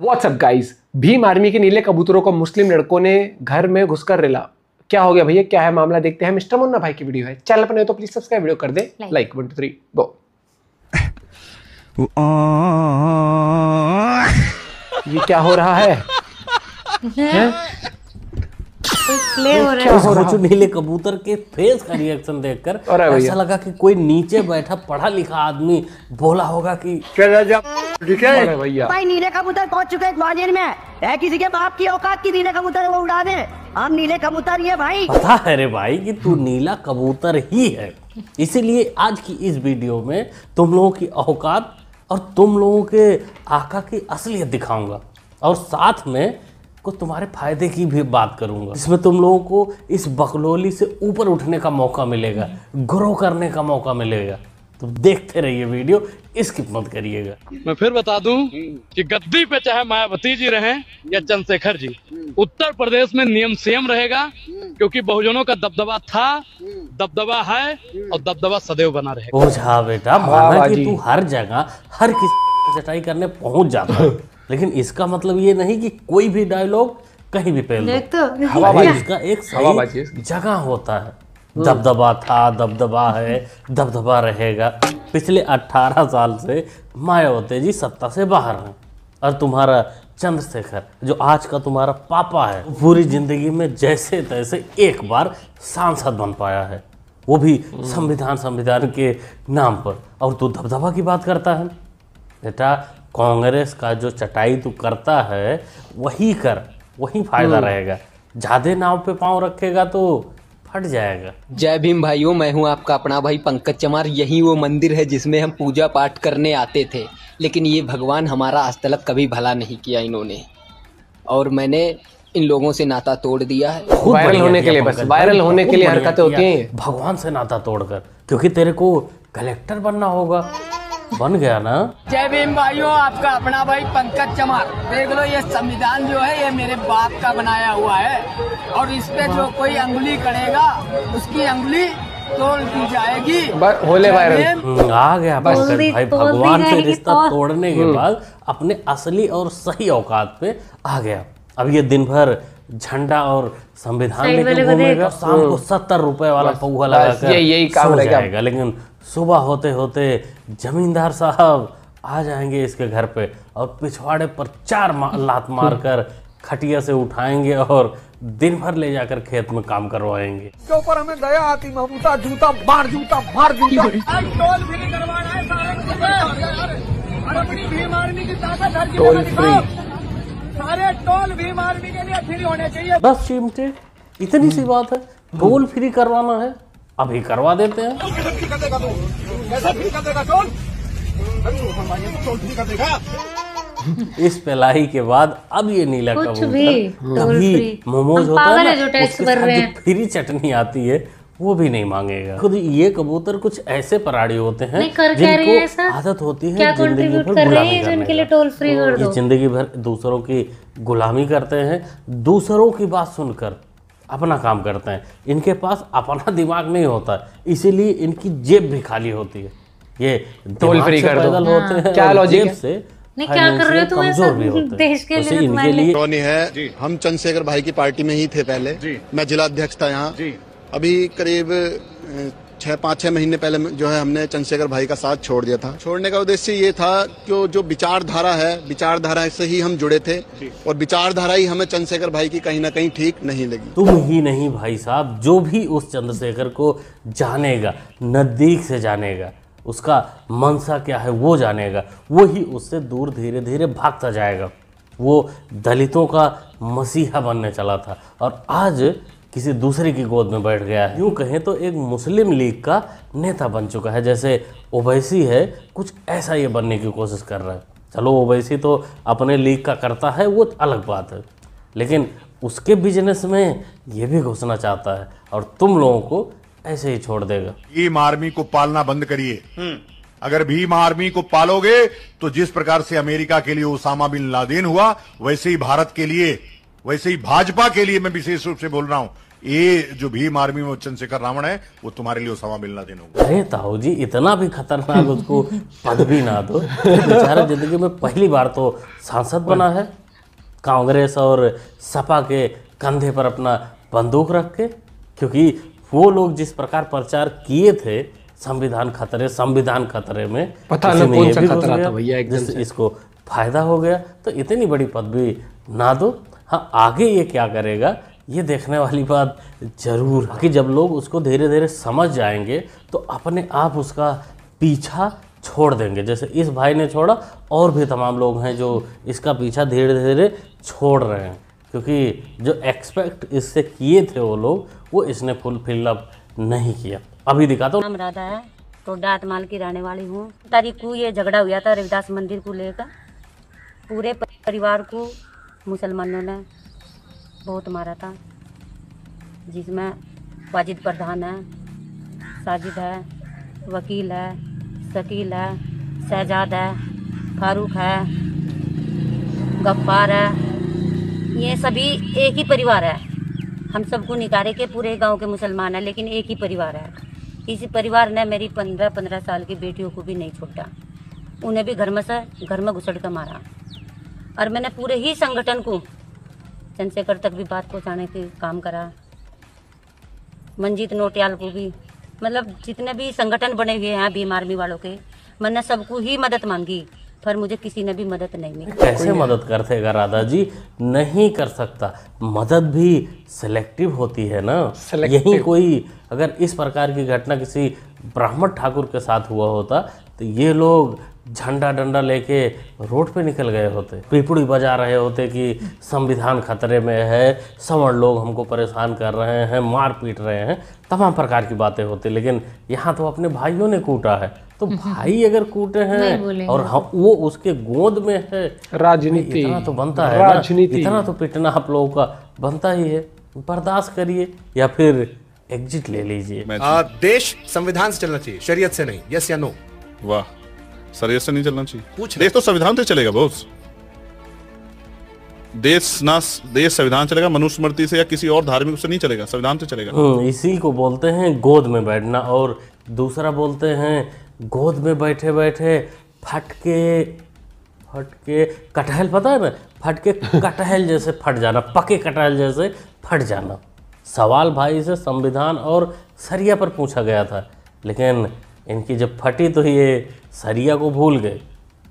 WhatsApp guys, Bhim army के नीले कबूतरों को मुस्लिम लड़कों ने घर में घुसकर रेला। क्या हो गया भैया, क्या है मामला, देखते हैं। मिस्टर मुन्ना भाई की वीडियो है। चैनल पर नहीं तो प्लीज सब्सक्राइब वीडियो कर दे लाइक 1 2 3 गो। ये क्या हो रहा है? प्ले हो रहा है। कुछ नीले कबूतर के फेस का रिएक्शन देखकर ऐसा लगा कि कोई नीचे बैठा पढ़ा लिखा आदमी बोला होगा कि भाई नीले कबूतर पहुंच चुके हैं ग्वालियर में। है किसी के बाप की औकात की नीले कबूतर वो उड़ा दे। हम नीले कबूतर ये भाई पता है रे भाई कि तू नीला कबूतर ही है। इसीलिए आज की इस वीडियो में तुम लोगों की औकात और तुम लोगों के आका की असलियत दिखाऊंगा और साथ में कुछ तुम्हारे फायदे की भी बात करूंगा। इसमें तुम लोगों को इस बकलोली से ऊपर उठने का मौका मिलेगा, ग्रो करने का मौका मिलेगा। तो देखते रहिए वीडियो, स्किप मत करिएगा। मैं फिर बता दूं कि गद्दी पे चाहे मायावती जी रहें या चंद्रशेखर जी, उत्तर प्रदेश में नियम सेम रहेगा, क्योंकि बहुजनों का दबदबा था, दबदबा है और दबदबा सदैव बना रहेगा। ओझा बेटा, माना कि तू हर जगह हर किसी चटाई करने पहुंच जाता है, लेकिन इसका मतलब ये नहीं कि कोई भी डायलॉग कहीं भी पहन दो। इसका एक सही जगह होता है। दबदबा था, दबदबा है, दबदबा रहेगा। पिछले 18 साल से मायावती जी सत्ता से बाहर हैं और तुम्हारा चंद्रशेखर जो आज का तुम्हारा पापा है, पूरी जिंदगी में जैसे तैसे एक बार सांसद बन पाया है, वो भी संविधान के नाम पर। और तू दबदबा की बात करता है। बेटा, कांग्रेस का जो चटाई तू करता है वही कर, वही फायदा रहेगा। ज्यादा नाव पे पांव रखेगा तो फट जाएगा। जय भीम भाइयों, मैं हूं आपका अपना भाई पंकज चमार। यही वो मंदिर है जिसमें हम पूजा पाठ करने आते थे, लेकिन ये भगवान हमारा आज तक कभी भला नहीं किया इन्होंने, और मैंने इन लोगों से नाता तोड़ दिया है। वायरल होने के लिए, बस वायरल होने के लिए हरकतें होती हैं। भगवान से नाता तोड़कर, क्योंकि तेरे को कलेक्टर बनना होगा। बन गया ना। जय भीम भाइयों, आपका अपना भाई पंकज चमार। देख लो, ये संविधान जो है ये मेरे बाप का बनाया हुआ है, और इस पे जो कोई अंगुली करेगा उसकी अंगुली तोड़ दी जाएगी। होले वायरल आ गया पंकज भाई। भगवान से रिश्ता तोड़ने के बाद अपने असली और सही औकात पे आ गया। अब ये दिन भर झंडा और संविधान लेकर घूमेगा, शाम को 70 रुपए वाला पौहा लगाकर यही काम रहेगा। लेकिन सुबह होते होते जमींदार साहब आ जाएंगे इसके घर पे और पिछवाड़े पर 4 लात मारकर खटिया से उठाएंगे और दिन भर ले जाकर खेत में काम करवाएंगे। के ऊपर हमें दया आती, महबूता जूता मार जूता मार जूता। टोल फ्री करवाना है सारे, अपनी भीम आर्मी की ताकत, टोल फ्री सारे टोल भीम आर्मी के लिए फ्री होने चाहिए। बस चिमटे, इतनी सी बात है। टोल फ्री करवाना है, अभी करवा देते हैं। इस पिलाई के बाद अब ये नीला कबूतर अभी मोमोज होता है ना, उसके साथ जो फ्री चटनी आती है वो भी नहीं मांगेगा। खुद ये कबूतर कुछ ऐसे पराड़ी होते हैं जिनको आदत होती है जिंदगी भर गुलामी करने की। जिंदगी भर दूसरों की गुलामी करते हैं, दूसरों की बात सुनकर अपना काम करते हैं। इनके पास अपना दिमाग नहीं होता, इसीलिए इनकी जेब भी खाली होती है। ये टोल फ्री कर दो, होते हैं, क्या लॉजिक से नहीं, क्या कर रहे हो तुम ऐसा देश के लिए? इनके लिए है। हम चंद्रशेखर भाई की पार्टी में ही थे पहले। मैं जिला अध्यक्ष था यहाँ। अभी करीब 5-6 महीने पहले जो है हमने चंद्रशेखर भाई का साथ छोड़ दिया था। छोड़ने का उद्देश्य ये था कि जो विचारधारा है, विचारधारा से ही हम जुड़े थे, और विचारधारा ही हमें चंद्रशेखर भाई की कहीं ना कहीं ठीक नहीं लगी। तुम ही नहीं भाई साहब, जो भी उस चंद्रशेखर को जानेगा, नजदीक से जानेगा, उसका मनसा क्या है वो जानेगा, वो ही उससे दूर धीरे धीरे भागता जाएगा। वो दलितों का मसीहा बनने चला था और आज किसी दूसरे की गोद में बैठ गया है। यूँ कहें तो एक मुस्लिम लीग का नेता बन चुका है। जैसे ओवैसी है, कुछ ऐसा ये बनने की कोशिश कर रहा है। चलो, ओवैसी तो अपने लीग का करता है, वो अलग बात है, लेकिन उसके बिजनेस में ये भी घुसना चाहता है और तुम लोगों को ऐसे ही छोड़ देगा। भीम आर्मी को पालना बंद करिए। अगर भीम आर्मी को पालोगे तो जिस प्रकार से अमेरिका के लिए उसामा बिन लादेन हुआ, वैसे ही भारत के लिए, वैसे ही भाजपा के लिए मैं विशेष रूप से बोल रहा हूं, ये जो भीम आर्मी में चंद्रशेखर रावण है वो तुम्हारे लिए समा मिलना दिन होगा। अरे ताऊ जी, इतना भी खतरनाक उसको पद भी ना दो। बेचारा जिंदगी में पहली बार तो सांसद बना है, कांग्रेस और सपा के कंधे पर अपना बंदूक रख के, क्योंकि वो लोग जिस प्रकार प्रचार किए थे संविधान खतरे में, पता नहीं कौन सा खतरा था भैया, एकदम से इसको फायदा हो गया। तो इतनी बड़ी पदवी ना दो। हाँ, आगे ये क्या करेगा ये देखने वाली बात जरूर है कि जब लोग उसको धीरे धीरे समझ जाएंगे तो अपने आप उसका पीछा छोड़ देंगे, जैसे इस भाई ने छोड़ा, और भी तमाम लोग हैं जो इसका पीछा धीरे धीरे छोड़ रहे हैं, क्योंकि जो एक्सपेक्ट इससे किए थे वो लोग, वो इसने फुलफिल अप नहीं किया। अभी दिखाता हूँ। नाम राधा है, तो डाट माल की रहने वाली हूँ। तारीख को ये झगड़ा हुआ था रविदास मंदिर को लेकर, पूरे परिवार को मुसलमानों ने बहुत मारा था, जिसमें वाजिद प्रधान है, साजिद है, वकील है, शकील है, शहजाद है, फारूक है, गफ्फार है, ये सभी एक ही परिवार है। हम सबको निकारे के पूरे गांव के मुसलमान हैं, लेकिन एक ही परिवार है। इसी परिवार ने मेरी 15-15 साल की बेटियों को भी नहीं छोड़ा, उन्हें भी घर में घुसड़ कर मारा। और मैंने पूरे ही संगठन को चंद्रशेखर तक भी बात पहुंचाने के काम करा, मंजीत नोटियाल को भी, मतलब जितने भी संगठन बने हुए हैं भीम आर्मी वालों के, मैंने सबको ही मदद मांगी, पर मुझे किसी ने भी मदद नहीं मिली। कैसे मदद करतेगा राधा जी? नहीं कर सकता। मदद भी सिलेक्टिव होती है ना। यही कोई अगर इस प्रकार की घटना किसी ब्राह्मण ठाकुर के साथ हुआ होता तो ये लोग झंडा डंडा लेके रोड पे निकल गए होते, पीपड़ी बजा रहे होते कि संविधान खतरे में है, सवर्ण लोग हमको परेशान कर रहे हैं, मार पीट रहे हैं, तमाम प्रकार की बातें होती। लेकिन यहाँ तो अपने भाइयों ने कूटा है, तो भाई अगर कूटे हैं और हम वो उसके गोद में है, राजनीति इतना तो बनता है राजनीति, इतना तो पिटना आप लोगों का बनता ही है। बर्दाश्त करिए या फिर एग्जिट ले लीजिए। देश संविधान से चलना चाहिए, शरीयत से नहीं। यस या नो? वाह, शरीयत से नहीं चलना चाहिए। देश तो संविधान से चलेगा बॉस। देश संविधान चलेगा, मनुस्मृति से या किसी और धार्मिक से नहीं चलेगा, संविधान से चलेगा। इसी को बोलते हैं गोद में बैठना। और दूसरा बोलते हैं गोद में बैठे बैठे फटके कटहल, पता है ना, फटके कटहल जैसे फट जाना, पके कटहल जैसे फट जाना। सवाल भाई से संविधान और सरिया पर पूछा गया था, लेकिन इनकी जब फटी तो ये सरिया को भूल गए,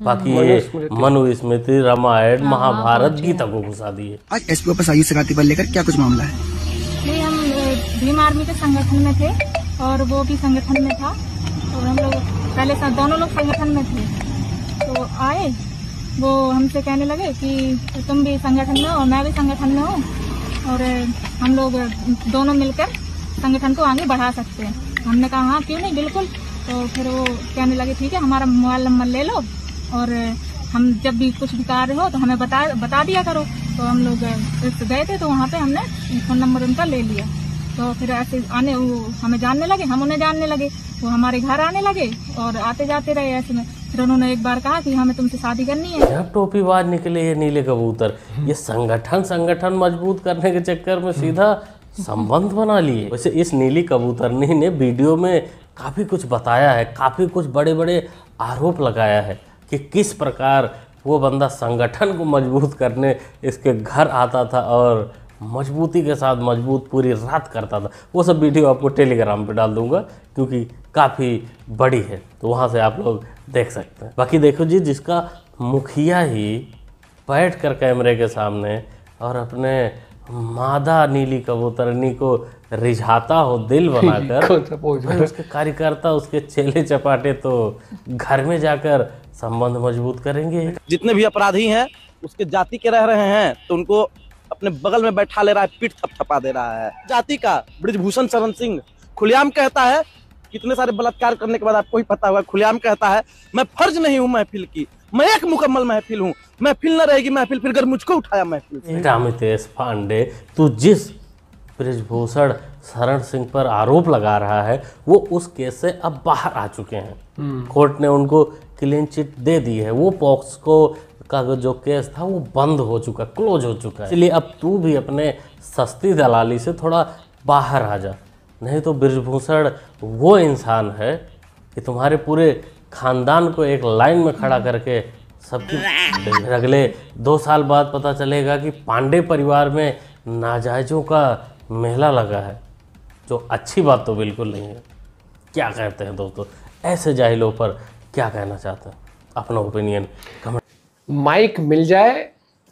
बाकी ये मनुस्मृति, रामायण, महाभारत, गीता को घुसा दिए। आज एसपी वापस आई सगाती पर लेकर क्या कुछ मामला है? नहीं, हम भीम आर्मी के संगठन में थे और वो भी संगठन में था, और हम लोग पहले दोनों लोग संगठन में थे। तो आए वो हमसे कहने लगे कि तुम भी संगठन में हो और मैं भी संगठन में हूँ, और हम लोग दोनों मिलकर संगठन को आगे बढ़ा सकते हैं। हमने कहा हाँ क्यों नहीं, बिल्कुल। तो फिर वो कहने लगे ठीक है, हमारा मोबाइल नंबर ले लो और हम जब भी कुछ भी कार्य हो तो हमें बता दिया करो। तो हम लोग गए थे, तो वहाँ पे हमने फोन नंबर उनका ले लिया। तो फिर ऐसे वो हमें जानने लगे, हम उन्हें जानने लगे, वो हमारे घर आने लगे और आते जाते रहे ऐसे में। फिर उन्होंने एक बार कहा कि हमें तुमसे शादी करनी है। जब टोपीबाज निकले ये नीले कबूतर, ये संगठन मजबूत करने के चक्कर में सीधा संबंध बना लिए। वैसे इस नीली कबूतरनी ने वीडियो में काफ़ी कुछ बताया है, काफ़ी कुछ बड़े बड़े आरोप लगाया है कि किस प्रकार वो बंदा संगठन को मजबूत करने इसके घर आता था और मजबूती के साथ मजबूत पूरी रात करता था। वो सब वीडियो आपको टेलीग्राम पे डाल दूंगा, क्योंकि काफ़ी बड़ी है, तो वहाँ से आप लोग देख सकते हैं। बाकी देखो जी, जिसका मुखिया ही बैठकर कैमरे के सामने और अपने मादा नीली कबूतरनी को रिझाता हो दिल बनाकर, उसके कार्यकर्ता, उसके चेले चपाटे तो घर में जाकर संबंध मजबूत करेंगे। जितने भी अपराधी हैं उसके जाति के रह रहे हैं तो उनको अपने बगल में बैठा ले रहा है, पीठ थपथपा दे रहा है। जाति का बृजभूषण शरण सिंह खुलेआम कहता है, कितने सारे बलात्कार करने के बाद आपको ही पता होगा, खुलेआम कहता है मैं फर्ज नहीं हूँ महफिल की, मैं एक मुकम्मल महफिल हूँ, महफिल न रहेगी महफिल फिर अगर मुझको उठाया महफिल से। रामितेश पांडे, तू जिस बृजभूषण शरण सिंह पर आरोप लगा रहा है वो उस केस से अब बाहर आ चुके हैं। कोर्ट ने उनको क्लीन चिट दे दी है। वो पॉक्सो का जो केस था वो बंद हो चुका, क्लोज हो चुका है। इसलिए अब तू भी अपने सस्ती दलाली से थोड़ा बाहर आ जा, नहीं तो बृजभूषण वो इंसान है कि तुम्हारे पूरे खानदान को एक लाइन में खड़ा करके सबकी अगले 2 साल बाद पता चलेगा कि पांडे परिवार में नाजायजों का मेला लगा है, जो अच्छी बात तो बिल्कुल नहीं है। क्या कहते हैं दोस्तों, ऐसे जाहिलों पर क्या कहना चाहते हैं, अपना ओपिनियन कमेंट। माइक मिल जाए,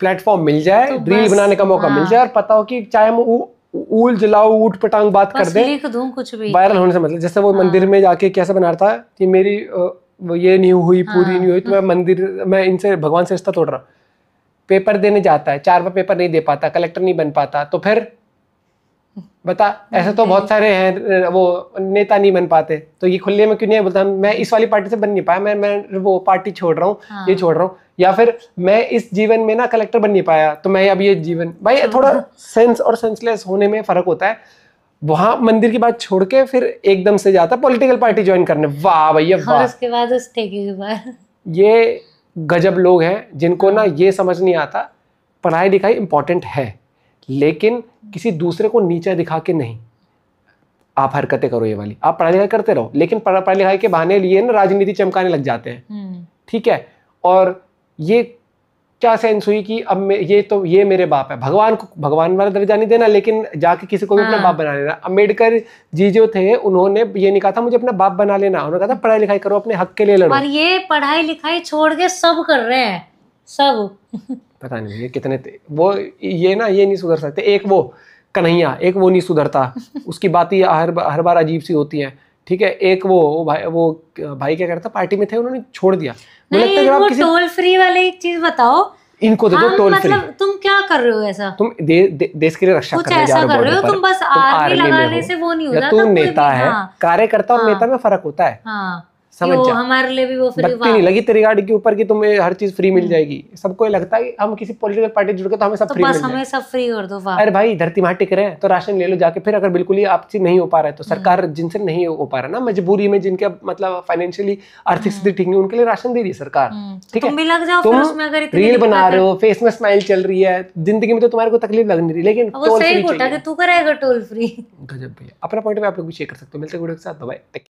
प्लेटफॉर्म मिल जाए, तो रील बनाने का मौका मिल जाए और पता हो कि चाहे हम ऊल जलाओ ऊट पटांग बात कर दे, कुछ भी वायरल होने से मतलब। जैसे वो मंदिर में जाके कैसे बना रहा था कि मेरी ये नहीं हुई, पूरी नहीं हुई, तो मैं इनसे भगवान से रिश्ता तोड़ रहा। पेपर देने जाता है, 4 बार पेपर नहीं दे पाता, कलेक्टर नहीं बन पाता, तो फिर बता। ऐसे तो बहुत सारे हैं, वो नेता नहीं बन पाते, तो ये खुले में क्यों नहीं बोलता मैं इस वाली पार्टी से बन नहीं पाया, मैं वो पार्टी छोड़ रहा हूँ, ये छोड़ रहा हूँ, या फिर मैं इस जीवन में ना कलेक्टर बन नहीं पाया तो मैं अब ये जीवन। भाई थोड़ा सेंस और सेंसलेस होने में फर्क होता है। वहां मंदिर की बात छोड़ के फिर एकदम से जाता पॉलिटिकल पार्टी ज्वाइन करने। वाह भैया वाह। और उसके बाद उस ठेके के बाद ये गजब लोग हैं जिनको ना ये समझ नहीं आता पढ़ाई लिखाई इंपॉर्टेंट है, लेकिन किसी दूसरे को नीचा दिखा के नहीं। आप हरकतें करो ये वाली, आप पढ़ाई लिखाई करते रहो, लेकिन पढ़ाई लिखाई के बहाने लिए ना राजनीति चमकाने लग जाते हैं, ठीक है। और ये क्या सेंस हुई कि अब ये मेरे बाप है। भगवान को भगवान वाला दर्जा नहीं देना, लेकिन जाके किसी को भी अपना बाप बना लेना। अम्बेडकर जी जो थे उन्होंने ये नहीं कहा था मुझे अपना बाप बना लेना, उन्होंने कहा था पढ़ाई लिखाई करो, अपने हक के लिए लड़ो। और ये पढ़ाई लिखाई छोड़ के सब कर रहे हैं, सब। पता नहीं ये कितने वो ये नहीं सुधर सकते। एक वो कन्हैया, एक वो नहीं सुधरता, उसकी बातें हर बार अजीब सी होती है, ठीक है। एक वो भाई क्या करता, पार्टी में थे उन्होंने छोड़ दिया। नहीं, वो टोल फ्री वाले एक चीज बताओ इनको, देखो टोल फ्री। मतलब तुम क्या कर रहे हो ऐसा? तुम देश के लिए रक्षा करने जा रहे हो, तुम बस आर्मी लगाने से वो नहीं होता। तुम नेता है, कार्यकर्ता और नेता में फर्क होता है, समझ जा। हमारे लिए भी वो फ्री बत्ती नहीं लगी तेरी गाड़ी के ऊपर कि तुम्हें हर चीज फ्री मिल जाएगी। सबको लगता है हम किसी पॉलिटिकल पार्टी जुड़ के तो हमें सब फ्री मिल जाए, हमें सब फ्री कर दो। अरे भाई धरती मार टिक रहे हैं तो राशन ले लो जाके। फिर अगर बिल्कुल ही आपसे नहीं हो पा रहा है तो सरकार जिनसे नहीं हो पा रहा ना, मजबूरी में जिनके मतलब फाइनेंशियली आर्थिक स्थिति ठीक नहीं, उनके लिए राशन दे रही है सरकार, ठीक है। तुम रील बना रहे हो, फेस में स्माइल चल रही है, जिंदगी में तो तुम्हारे को तकलीफ लग नहीं रही, लेकिन टोल फ्री चाहिए। तू कराएगा टोल फ्री। गजब भैया। अपना पॉइंट में आप लोग भी शेयर कर सकते हो। मिलते हैं वीडियो के साथ, बाय।